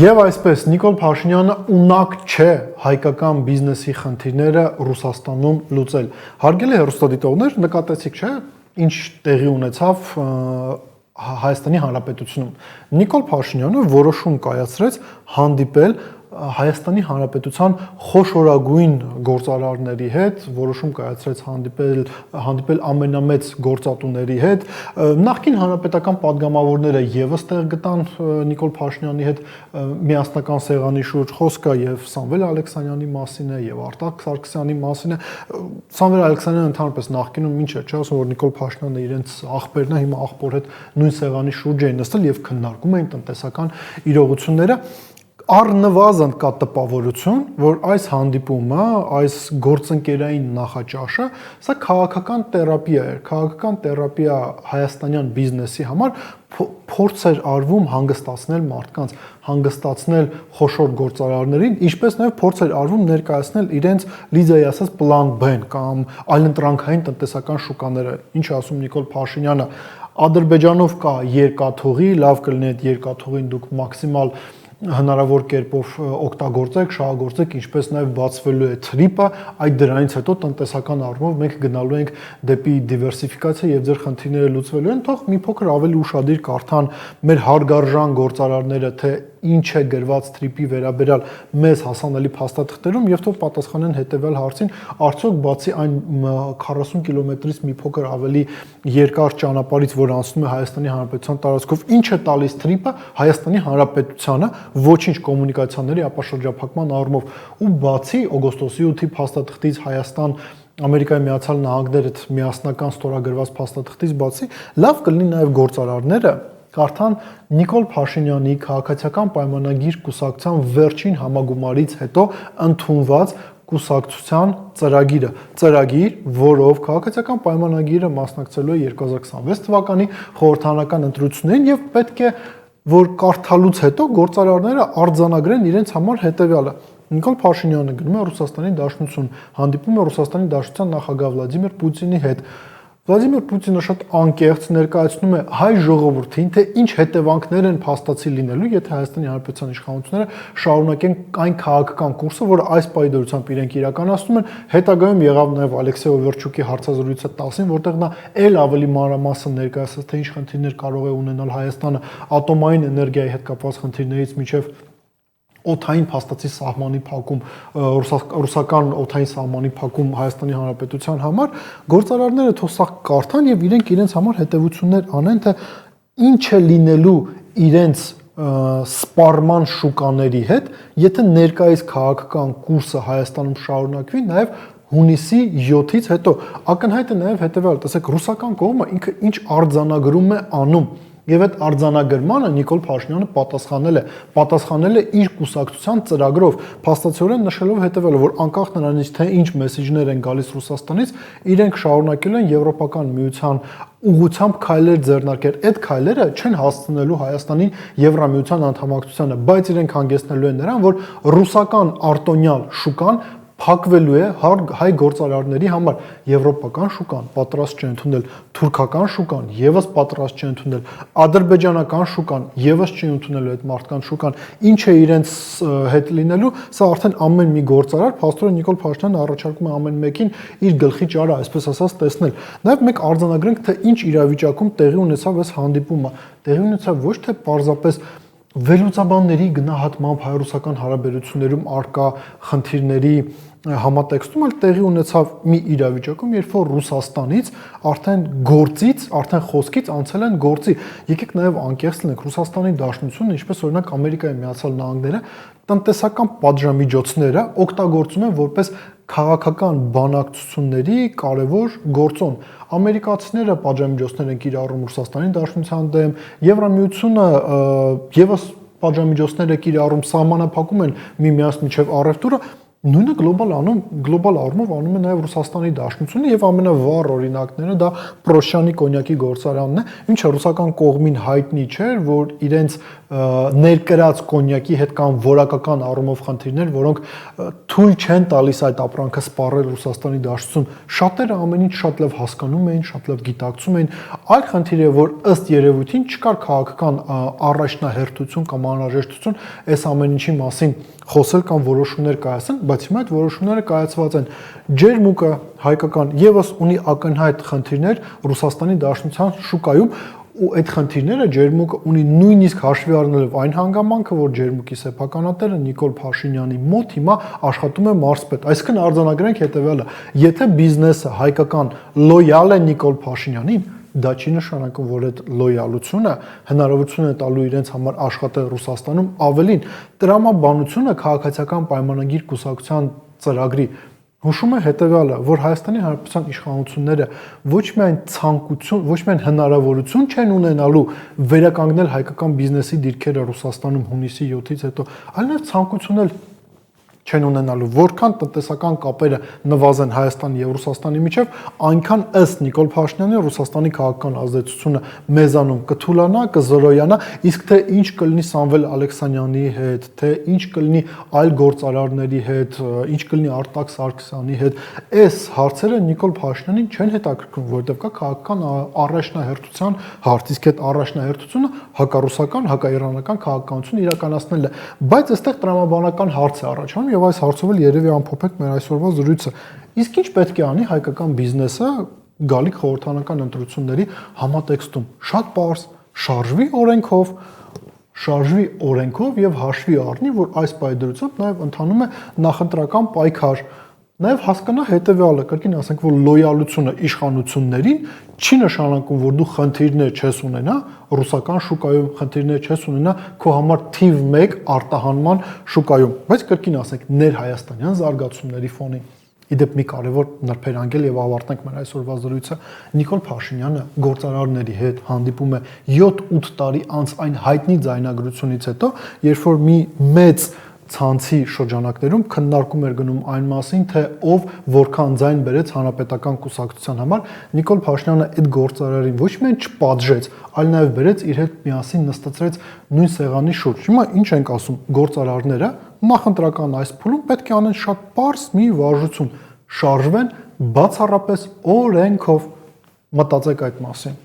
Եվ այսպես Նիկոլ Փաշինյանը ունակ չէ հայկական բիզնեսի խնդիրները Ռուսաստանում լուծել։ Հարգելի հեռուստադիտողներ, նկատեցիք չէ, ինչ տեղի ունեցավ Հայաստանի Հանրապետությունում։ Նիկոլ Փաշինյանը որոշում կայացրեց հանդիպել Հայաստանի Հանրապետության խոշորագույն գործարարների հետ, որոշում կայացրեց հանդիպել ամենամեծ գործատուների հետ։ Նախկին հանրապետական падգամավորները եւս տեղ գտան Նիկոլ Փաշինյանի հետ միասնական սեղանի շուրջ, խոսքը եւ Սամվել Ալեքսանյանի մասին է, եւ Արտակ Սարգսյանի մասին է։ Սամվել Ալեքսանյանը ընդհանրապես նախկինում ինչ էր, չէ՞, ասում որ Նիկոլ Փաշինյանը իրենց աղբերն է, հիմա աղբոր հետ նույն սեղանի շուրջ էին նստել եւ քննարկում էին տնտեսական իրողությունները։ Առնվազն կա տպավորություն, որ այս հանդիպումը, այս գործընկերային նախաճաշը, սա քաղաքական թերապիա էր, քաղաքական թերապիա հայաստանյան բիզնեսի համար, փորձ էր արվում հանգստացնել մարդկանց, հանգստացնել խոշոր գործարարներին, ինչպես նաև փորձ էր արվում ներկայացնել իրենց Լիզայի ասած պլան B-ն կամ այլընտրանքային տնտեսական շուկաները, ինչ ասում Նիկոլ Փաշինյանը, Ադրբեջանով կա երկաթուղի, լավ կլինի այդ երկաթուղին դուք մաքսիմալ հնարավոր կերպով օգտագործեք, շահագործեք, ինչպես նաև բացվելու է թրիպը, այդ դրանից հետո տնտեսական առումով մենք գնալու ենք դեպի դիվերսիֆիկացիա եւ ձեր խնդիրները լուծվելու են, թող մի փոքր ավելի ուշադիր կարդան մեր հարգարժան գործարարները, թե ինչ է գրված թրիպի վերաբերյալ մեզ հասանելի փաստաթղթերում եւ թող պատասխանեն հետեւյալ հարցին, արդյոք բացի այն 40 կիլոմետրից մի փոքր ավելի երկար ճանապարհից, որ անցնում է Հայաստանի Հանրապետության տարածքով, ինչ է տալիս թրիպը Հայաստանի Հանրապետությանը, ոչինչ կոմունիկացիաների ապաշրջափակման առումով, ու բացի օգոստոսի 8-ի փաստաթղթից Հայաստան Ամերիկայի Միացյալ Նահանգներ հետ միասնական ստորագրված փաստաթղթից բացի, լավ կլինի նաև գործարարները կարդան Նիկոլ Փաշինյանի քաղաքացիական պայմանագիր կուսակցության վերջին համագումարից հետո ընդունված կուսակցության ծրագիր, որով քաղաքացիական պայմանագիրը մասնակցելու է 2026 թվականի խորհրդարանական ընտրություններին եւ պետք է որ կարդալուց հետո գործարարները արձանագրեն իրենց համար հետեւյալը. Նիկոլ Փաշինյանը գնում է Ռուսաստանի Դաշնություն, հանդիպում է Ռուսաստանի Դաշնության նախագահ Վլադիմիր Պուտինի հետ։ Վլադիմիր Պուտինը շատ անկեղծ ներկայացնում է հայ ժողովրդին, թե ինչ հետևանքներ են փաստացի լինելու, եթե Հայաստանի Հանրապետության իշխանությունները շարունակեն այն քաղաքական կուրսը, որ այս պայդորությամբ իրենք իրականացնում են, հետագայում եղավ նաև Ալեքսեյ Օվերչուկի հարցազրույցը 10-ին, որտեղ նա ել ավելի մանրամասն ներկայացրեց, թե ինչ խնդիրներ կարող է ունենալ Հայաստանը ատոմային էներգիայի հետ կապված խնդիրներից մինչև օդային փաստացի սահմանի փակում, ռուսական օդային սահմանի փակում Հայաստանի Հանրապետության համար, գործարարները թող սա կարդան եւ իրենց համար հետեւություններ անեն, թե ինչ է լինելու իրենց սպառման շուկաների հետ, եթե ներկայիս քաղաքական կուրսը Հայաստանում շարունակվի, նաեւ հունիսի 7-ից հետո ակնհայտ է նաեւ հետեւյալը, տեսեք, ռուսական կողմը ինքը ինչ արձանագրում է անում Եվ այդ արձանագրմանը Նիկոլ Փաշինյանը պատասխանել է իր կուսակցության ծրագրով, փաստացիորեն նշելով հետևյալը, որ անկախ նրանից թե ինչ մեսեջներ են գալիս Ռուսաստանից, իրենք շարունակել են Եվրոպական միության ուղղությամբ քայլեր ձեռնարկել։ Այդ քայլերը չեն հասցնելու Հայաստանին Եվրամիության անդամակցությանը, բայց իրենք հանգեցնելու են նրան, որ ռուսական արտոնյալ շուկան փակվելու է հայ գործարարների համար, եվրոպական շուկան պատրաստ չէ ընդունել, թուրքական շուկան եւս պատրաստ չէ ընդունել, ադրբեջանական շուկան եւս չի ընդունելու այդ մարդկանց շուկան, ինչ է իրենց հետ լինելու, սա արդեն ամեն մի գործարար, փաստորեն Նիկոլ Փաշինյանը առաջարկում է ամեն մեկին իր գլխի ճարը, այսպես ասած, տեսնել։ Նաեւ մենք արձանագրենք, թե ինչ իրավիճակում տեղի ունեցավ այս հանդիպումը, տեղի ունեցավ ոչ թե պարզապես վերլուծաբանների գնահատմամբ հայ-ռուսական հարաբերություններում արկա խնդիրների համատեքստում, այլ տեղի ունեցավ մի իրավիճակում, երբ որ Ռուսաստանից արդեն խոսքից անցել են գործի։ Եկեք նաև անկեղծ լինենք, Ռուսաստանի Դաշնությունը, ինչպես օրինակ Ամերիկայի Միացյալ Նահանգները, տնտեսական պատժամիջոցները օգտագործում են որպես քաղաքական բանակցությունների կարևոր գործոն։ Ամերիկացիները պատժամիջոցներ են կիրառում Ռուսաստանի Դաշնության դեմ, Եվրամիությունը եւս պատժամիջոցներ է կիրառում, սահմանափակում են միմյանց միջև առևտուրը, Նույնը գլոբալ առումով անում է նաև Ռուսաստանի Դաշնությունը եւ ամենավառ օրինակները դա Պրոշյանի կոնյակի գործարանն է, ինչը ռուսական կողմին հայտնի չէր, որ իրենց ներկրած կոնյակի հետ կան որակական առումով խնդիրներ, որոնք թույլ չեն տալիս այդ ապրանքը սպառել Ռուսաստանի Դաշնություն։ Շատերը ամեն ինչ շատ լավ հասկանում էին, շատ լավ գիտակցում էին։ Այլ խնդիր է, որ ըստ երևույթին չկար քաղաքական առաջնահերթություն կամ անհրաժեշտություն այս ամեն ինչի մասին խոսել կամ որոշումներ կայացնել, բայց հիմա այդ որոշումները կայացված են։ Ջերմուկը հայկական եւս ունի ակնհայտ խնդիրներ Ռուսաստանի Դաշնության շուկայում ու այդ խնդիրները Ջերմուկը ունի նույնիսկ հաշվի առնելով այն հանգամանքը, որ Ջերմուկի սեփականատերը Նիկոլ Փաշինյանի մոտ հիմա աշխատում է մարզպետ։ Այսինքն արձանագրենք հետեւյալը. եթե բիզնեսը հայկական լոյալ է Նիկոլ Փաշինյանին, դա չի նշանակում, որ այդ լոյալությունը հնարավորություն է տալու իրենց համար աշխատել Ռուսաստանում, ավելին տրամաբանությունը քաղաքացիական պայմանագիր կուսակցության ծրագրի հուշում է հետևյալը, որ Հայաստանի Հանրապետության իշխանությունները ոչ միայն ցանկություն, ոչ միայն հնարավորություն չեն ունենալու վերականգնել հայկական բիզնեսի դիրքերը Ռուսաստանում հունիսի 7-ից հետո, այլ նաև ցանկություն էլ չեն ունենալու, որքան տնտեսական կապերը նվազեն Հայաստանի եւ Ռուսաստանի միջև, այնքան ըստ Նիկոլ Փաշինյանի Ռուսաստանի քաղաքական ազդեցությունը մեզանում կթուլանա, կզրոյանա, իսկ թե ինչ կլինի Սամվել Ալեքսանյանի հետ, թե ինչ կլինի այլ գործարարների հետ, ինչ կլինի Արտակ Սարգսյանի հետ, այս հարցերը Նիկոլ Փաշինյանին չեն հետաքրքրում, որովհետեւ կա քաղաքական առաջնահերթության հարց, իսկ այդ առաջնահերթությունը հակառուսական, հակաիրանական քաղաքականություն իրականացնելն է, բայց այստեղ տրամաբանական հարց է առաջանում եւ այս հարցով էլ երևի ամփոփենք մեր այսօրվա զրույցը։ Իսկ ինչ պետք է անի հայկական բիզնեսը գալիք խորհրդարանական ընտրությունների համատեքստում։ Շատ պարզ, շարժվի օրենքով եւ հաշվի առնի, որ այս պայդրությամբ նաեւ ընթանում է նախընտրական պայքար։ Նաև հասկանա հետևյալը, կրկին ասենք, որ լոյալությունը իշխանություններին չի նշանակում, որ դու խնդիրներ չես ունենա ռուսական շուկայում, խնդիրներ չես ունենա քո համար թիվ 1 արտահանման շուկայում, բայց կրկին ասենք, ներհայաստանյան զարգացումների ֆոնին։ Իդեպ մի կարևոր նրբերանգել եւ ավարտենք մեր այսօրվա զրույցը, Նիկոլ Փաշինյանը գործարարների հետ հանդիպում է 7-8 տարի անց այն հայտնի ձայնագրությունից հետո, երբ որ մի մեծ ցանցի շրջանակներում քննարկում էր գնում այն մասին, թե ով որքան ձայն բերեց հանրապետական կուսակցության համար, Նիկոլ Փաշինյանը այդ գործարարին ոչ միայն չպատժեց, այլ նաև բերեց իր հետ միասին նստեցրեց նույն սեղանի շուրջ։ Հիմա ինչ ենք ասում, գործարարները նախընտրական այս փուլում պետք է անեն շատ պարզ մի վարժություն, շարժվեն բացառապես օրենքով, մտածեք այդ մասին։